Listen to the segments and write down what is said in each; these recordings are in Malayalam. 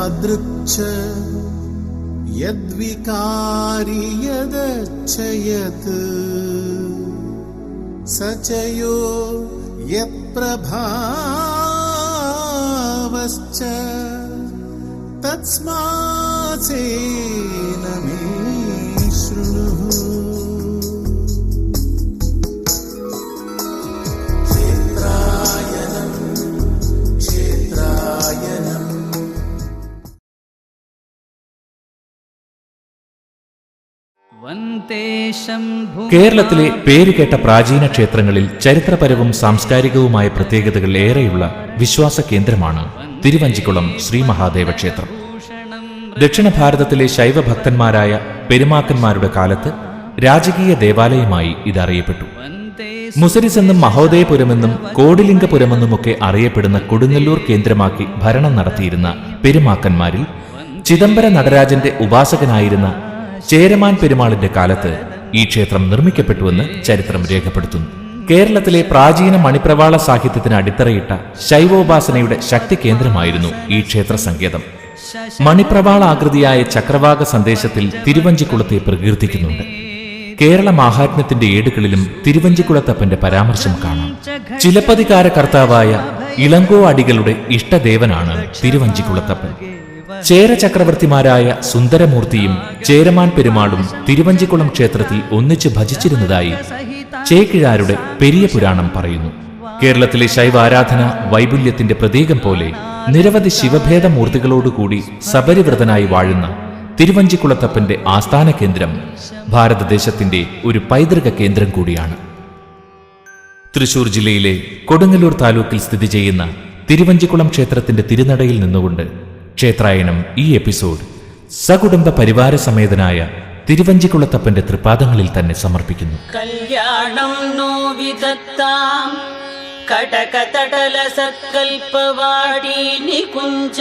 यादृच्छ यद्विकारी यदच्छयत् सचयो यत्प्रभावश्च तस्मात्सेन मे शृणुः. കേരളത്തിലെ പേരുകേട്ട പ്രാചീന ക്ഷേത്രങ്ങളിൽ ചരിത്രപരവും സാംസ്കാരികവുമായ പ്രത്യേകതകൾ ഏറെയുള്ള വിശ്വാസ കേന്ദ്രമാണ് തിരുവഞ്ചിക്കുളം ശ്രീ മഹാദേവ ക്ഷേത്രം. ദക്ഷിണ ഭാരതത്തിലെ ശൈവഭക്തന്മാരായ പെരുമാക്കന്മാരുടെ കാലത്ത് രാജകീയ ദേവാലയമായി ഇതറിയപ്പെട്ടു. മുസരിസ് എന്നും മഹോദയപുരമെന്നും കോടിലിംഗപുരമെന്നുമൊക്കെ അറിയപ്പെടുന്ന കൊടുങ്ങല്ലൂർ കേന്ദ്രമാക്കി ഭരണം നടത്തിയിരുന്ന പെരുമാക്കന്മാരിൽ ചിദംബര നടരാജന്റെ ഉപാസകനായിരുന്ന ചേരമാൻ പെരുമാളിന്റെ കാലത്ത് ഈ ക്ഷേത്രം നിർമ്മിക്കപ്പെട്ടുവെന്ന് ചരിത്രം രേഖപ്പെടുത്തുന്നു. കേരളത്തിലെ പ്രാചീന മണിപ്രവാള സാഹിത്യത്തിന് അടിത്തറയിട്ട ശൈവോപാസനയുടെ ശക്തി കേന്ദ്രമായിരുന്നു ഈ ക്ഷേത്ര സങ്കേതം. മണിപ്രവാള ആകൃതിയായ ചക്രവാക സന്ദേശത്തിൽ തിരുവഞ്ചിക്കുളത്തെ പ്രകീർത്തിക്കുന്നുണ്ട്. കേരള മാഹാത്മ്യത്തിന്റെ ഏടുകളിലും തിരുവഞ്ചിക്കുളത്തപ്പന്റെ പരാമർശം കാണാം. ചിലപ്പതികാര കർത്താവായ ഇളങ്കോ അടികളുടെ ഇഷ്ടദേവനാണ് തിരുവഞ്ചിക്കുളത്തപ്പൻ. ചേര ചക്രവർത്തിമാരായ സുന്ദരമൂർത്തിയും ചേരമാൻ പെരുമാളും തിരുവഞ്ചിക്കുളം ക്ഷേത്രത്തിൽ ഒന്നിച്ച് ഭജിച്ചിരുന്നതായി ചേക്കിഴാരുടെ പെരിയ പുരാണം പറയുന്നു. കേരളത്തിലെ ശൈവാരാധന വൈപുല്യത്തിന്റെ പ്രതീകം പോലെ നിരവധി ശിവഭേദമൂർത്തികളോടുകൂടി സപരിവ്രതനായി വാഴുന്ന തിരുവഞ്ചിക്കുളത്തപ്പന്റെ ആസ്ഥാന കേന്ദ്രം ഭാരതദേശത്തിന്റെ ഒരു പൈതൃക കേന്ദ്രം കൂടിയാണ്. തൃശൂർ ജില്ലയിലെ കൊടുങ്ങല്ലൂർ താലൂക്കിൽ സ്ഥിതി ചെയ്യുന്ന തിരുവഞ്ചിക്കുളം ക്ഷേത്രത്തിന്റെ തിരുനടയിൽ നിന്നുകൊണ്ട് ക്ഷേത്രായനം ഈ എപ്പിസോഡ് സകുടുംബ പരിവാര സമേതനായ തിരുവഞ്ചിക്കുളത്തപ്പന്റെ തൃപാദങ്ങളിൽ തന്നെ സമർപ്പിക്കുന്നു. കല്യാണം നോവിധത്താം കടകതടല സത്കൽപവാടി നികുഞ്ച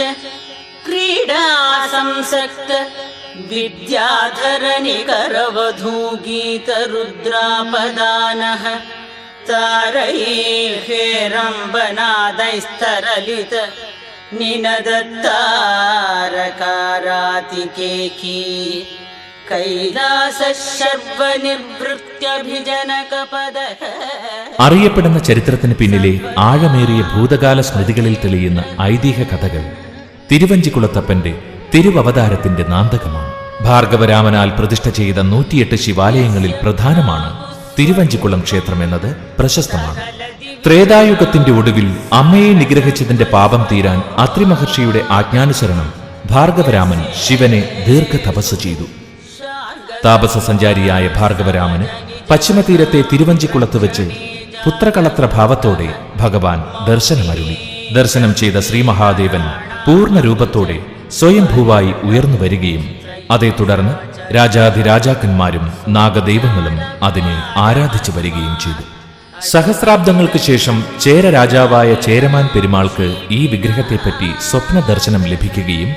ക്രീഡാ സംസക്ത വിദ്യാധര നികരവധൂ ഗീത രുദ്രാപദാനഃ താരൈർഹേരംബനാദൈസ്തരലിത നിനദത്താരകാരാതികേകി കൈലാസശർവനിവൃത്യഭിജനകപദഃ. അറിയപ്പെടുന്ന ചരിത്രത്തിന് പിന്നിലെ ആഴമേറിയ ഭൂതകാല സ്മൃതികളിൽ തെളിയുന്ന ഐതിഹ്യ കഥകൾ തിരുവഞ്ചിക്കുളത്തപ്പന്റെ തിരുവവതാരത്തിന്റെ നാന്തകമാണ്. ഭാർഗവരാമനാൽ പ്രതിഷ്ഠ ചെയ്ത 108 ശിവാലയങ്ങളിൽ പ്രധാനമാണ് തിരുവഞ്ചിക്കുളം ക്ഷേത്രം എന്നത് പ്രശസ്തമാണ്. ത്രേതായുഗത്തിന്റെ ഒടുവിൽ അമ്മയെ നിഗ്രഹിച്ചതിന്റെ പാപം തീരാൻ അത്രി മഹർഷിയുടെ ആജ്ഞാനുസരണം ഭാർഗവരാമൻ ശിവനെ ദീർഘതപസ് ചെയ്തു. താപസ സഞ്ചാരിയായ ഭാർഗവരാമന് പശ്ചിമതീരത്തെ തിരുവഞ്ചിക്കുളത്ത് വെച്ച് പുത്രകളത്ര ഭാവത്തോടെ ഭഗവാൻ ദർശനമരുളി. ദർശനം ചെയ്ത ശ്രീ മഹാദേവൻ പൂർണ്ണ രൂപത്തോടെ സ്വയംഭൂവായി ഉയർന്നു വരികയും അതേ തുടർന്ന് രാജാധിരാജാക്കന്മാരും നാഗദൈവങ്ങളും അതിനെ ആരാധിച്ചു വരികയും ചെയ്തു. സഹസ്രാബ്ദങ്ങൾക്ക് ശേഷം ചേര രാജാവായ ചേരമാൻ പെരുമാൾക്ക് ഈ വിഗ്രഹത്തെപ്പറ്റി സ്വപ്ന ദർശനം ലഭിക്കുകയും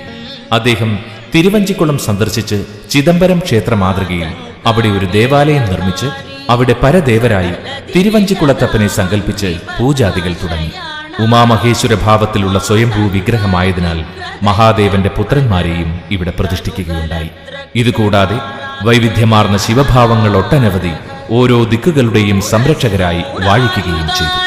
അദ്ദേഹം തിരുവഞ്ചിക്കുളം സന്ദർശിച്ച് ചിദംബരം ക്ഷേത്ര മാതൃകയിൽ അവിടെ ഒരു ദേവാലയം നിർമ്മിച്ച് അവിടെ പരദേവരായി തിരുവഞ്ചിക്കുളത്തപ്പനെ സങ്കല്പിച്ച് പൂജാദികൾ തുടങ്ങി. ഉമാമഹേശ്വര ഭാവത്തിലുള്ള സ്വയംഭൂ വിഗ്രഹമായതിനാൽ മഹാദേവന്റെ പുത്രന്മാരെയും ഇവിടെ പ്രതിഷ്ഠിക്കുകയുണ്ടായി. ഇതുകൂടാതെ വൈവിധ്യമാർന്ന ശിവഭാവങ്ങൾ ഒട്ടനവധി ഓരോ ദിക്കുകളുടെയും സംരക്ഷകരായി വാഴിക്കുകയും ചെയ്തു.